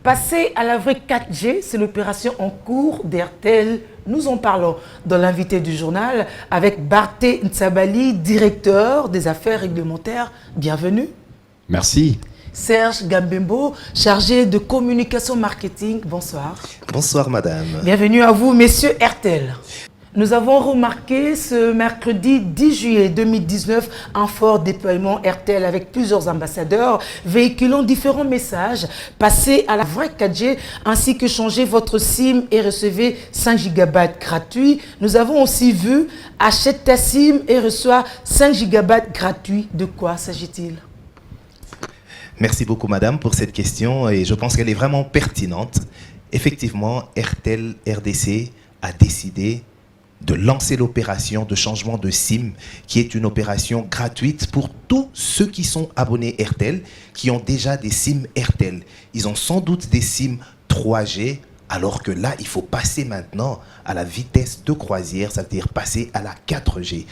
Passer à la vraie 4G, c'est l'opération en cours d'Airtel. Nous en parlons dans l'invité du journal avec Barthé Ntsabali, directeur des affaires réglementaires. Bienvenue. Merci. Serge Gambembo, chargé de communication marketing. Bonsoir. Bonsoir madame. Bienvenue à vous, messieurs Airtel. Nous avons remarqué ce mercredi 10 juillet 2019 un fort déploiement Airtel avec plusieurs ambassadeurs véhiculant différents messages. Passez à la vraie 4G ainsi que changez votre SIM et recevez 5 GB gratuits. Nous avons aussi vu achète ta SIM et reçois 5 GB gratuits. De quoi s'agit-il? Merci beaucoup madame pour cette question et je pense qu'elle est vraiment pertinente. Effectivement, Airtel RDC a décidé de lancer l'opération de changement de SIM, qui est une opération gratuite pour tous ceux qui sont abonnés Airtel, qui ont déjà des SIM Airtel. Ils ont sans doute des SIM 3G, alors que là, il faut passer maintenant à la vitesse de croisière, c'est-à-dire passer à la 4G.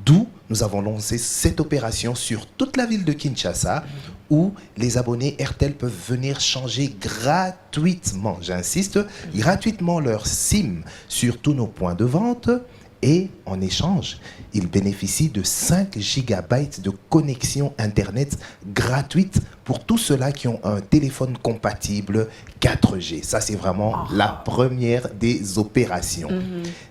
D'où nous avons lancé cette opération sur toute la ville de Kinshasa, où les abonnés Airtel peuvent venir changer gratuitement, j'insiste, gratuitement leur SIM sur tous nos points de vente. Et en échange, ils bénéficient de 5 GB de connexion Internet gratuite pour tous ceux-là qui ont un téléphone compatible 4G. Ça, c'est vraiment la première des opérations.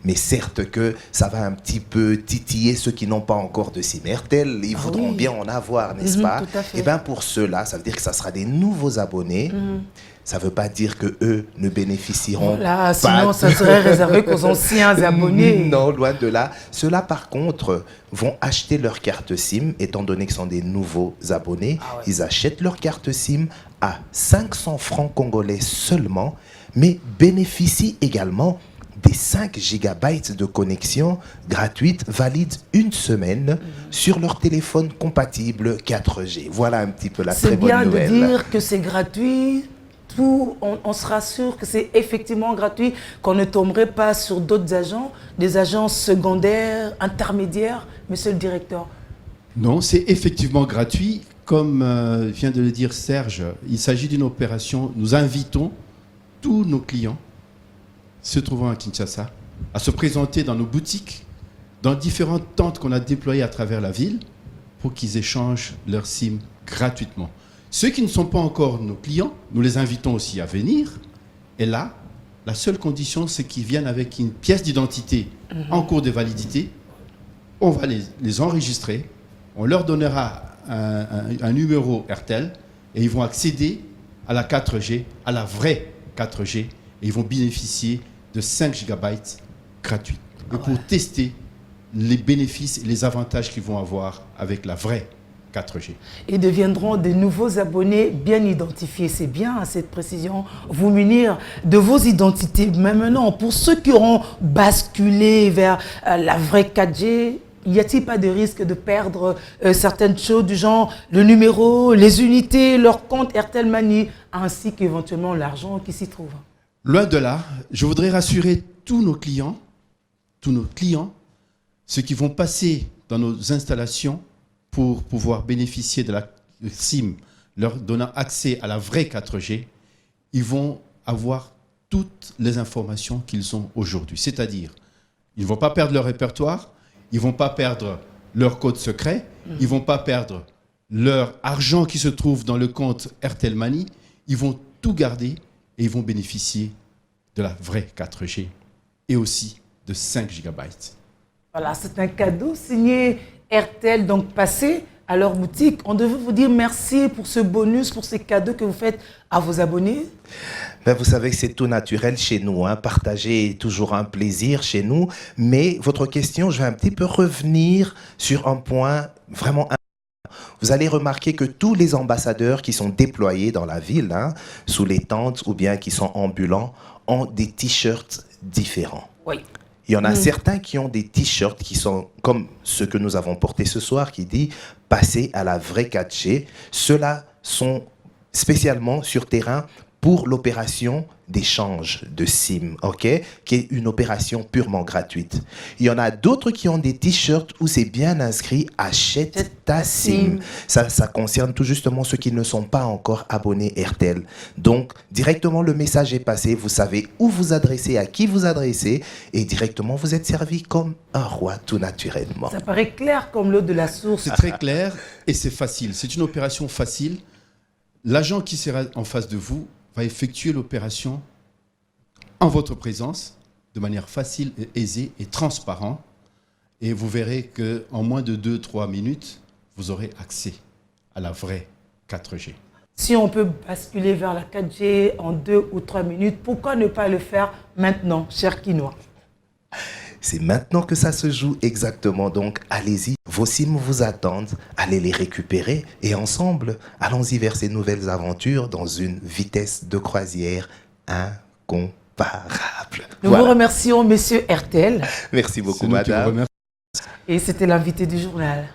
Mais certes que ça va un petit peu titiller ceux qui n'ont pas encore de SIM Airtel. Ils voudront bien en avoir, n'est-ce pas? Et bien pour ceux-là, ça veut dire que ça sera des nouveaux abonnés. Ça ne veut pas dire qu'eux ne bénéficieront pas. Sinon, ça serait réservé qu'aux anciens abonnés. Non, loin de là. Ceux-là, par contre, vont acheter leur carte SIM, étant donné que ce sont des nouveaux abonnés. Ils achètent leur carte SIM à 500 francs congolais seulement, mais bénéficient également des 5 GB de connexion gratuite valide une semaine sur leur téléphone compatible 4G. Voilà un petit peu la très bonne nouvelle. C'est bien de dire que c'est gratuit. On se rassure que c'est effectivement gratuit, qu'on ne tomberait pas sur d'autres agents, des agents secondaires, intermédiaires, monsieur le directeur. Non, c'est effectivement gratuit. Comme vient de le dire Serge, il s'agit d'une opération. Nous invitons tous nos clients se trouvant à Kinshasa à se présenter dans nos boutiques, dans différentes tentes qu'on a déployées à travers la ville, pour qu'ils échangent leur SIM gratuitement. Ceux qui ne sont pas encore nos clients, nous les invitons aussi à venir. Et là, la seule condition, c'est qu'ils viennent avec une pièce d'identité en cours de validité. On va les enregistrer. On leur donnera un numéro Airtel et ils vont accéder à la 4G, à la vraie 4G. Et ils vont bénéficier de 5 GB gratuits. Et pour tester les bénéfices et les avantages qu'ils vont avoir avec la vraie 4G. Ils deviendront de nouveaux abonnés bien identifiés. C'est bien cette précision. Vous munir de vos identités. Mais maintenant, pour ceux qui auront basculé vers la vraie 4G, y a-t-il pas de risque de perdre certaines choses du genre le numéro, les unités, leur compte Airtel Money, ainsi qu'éventuellement l'argent qui s'y trouve? Loin de là, je voudrais rassurer tous nos clients, ceux qui vont passer dans nos installations pour pouvoir bénéficier de la SIM, leur donnant accès à la vraie 4G, ils vont avoir toutes les informations qu'ils ont aujourd'hui. C'est-à-dire, ils ne vont pas perdre leur répertoire, ils ne vont pas perdre leur code secret, ils ne vont pas perdre leur argent qui se trouve dans le compte Airtel Money, ils vont tout garder et ils vont bénéficier de la vraie 4G et aussi de 5 GB. Voilà, c'est un cadeau signé Airtel, donc passez à leur boutique. On devait vous dire merci pour ce bonus, pour ces cadeaux que vous faites à vos abonnés. Ben, vous savez que c'est tout naturel chez nous. Partager est toujours un plaisir chez nous. Mais votre question, je vais un petit peu revenir sur un point vraiment important. Vous allez remarquer que tous les ambassadeurs qui sont déployés dans la ville, sous les tentes ou bien qui sont ambulants, ont des t-shirts différents. Oui. Il y en a certains qui ont des t-shirts qui sont comme ceux que nous avons portés ce soir, qui dit « Passer à la vraie 4G ». Ceux-là sont spécialement sur terrain pour l'opération d'échange de SIM, ok, qui est une opération purement gratuite. Il y en a d'autres qui ont des t-shirts où c'est bien inscrit « Achète ta SIM ». Ça concerne tout justement ceux qui ne sont pas encore abonnés RTL. Donc, directement, le message est passé. Vous savez où vous adresser, à qui vous adresser, et directement, vous êtes servi comme un roi tout naturellement. Ça paraît clair comme l'eau de la source. C'est très clair et c'est facile. C'est une opération facile. L'agent qui sera en face de vous va effectuer l'opération en votre présence de manière facile, et aisée et transparente. Et vous verrez qu'en moins de 2-3 minutes, vous aurez accès à la vraie 4G. Si on peut basculer vers la 4G en 2 ou 3 minutes, pourquoi ne pas le faire maintenant, cher Quinois? C'est maintenant que ça se joue exactement, donc allez-y, vos SIM vous attendent, allez les récupérer et ensemble, allons-y vers ces nouvelles aventures dans une vitesse de croisière incomparable. Nous vous remercions, monsieur RTL. Merci beaucoup, C'est nous qui vous madame. remercions. Et c'était l'invité du journal.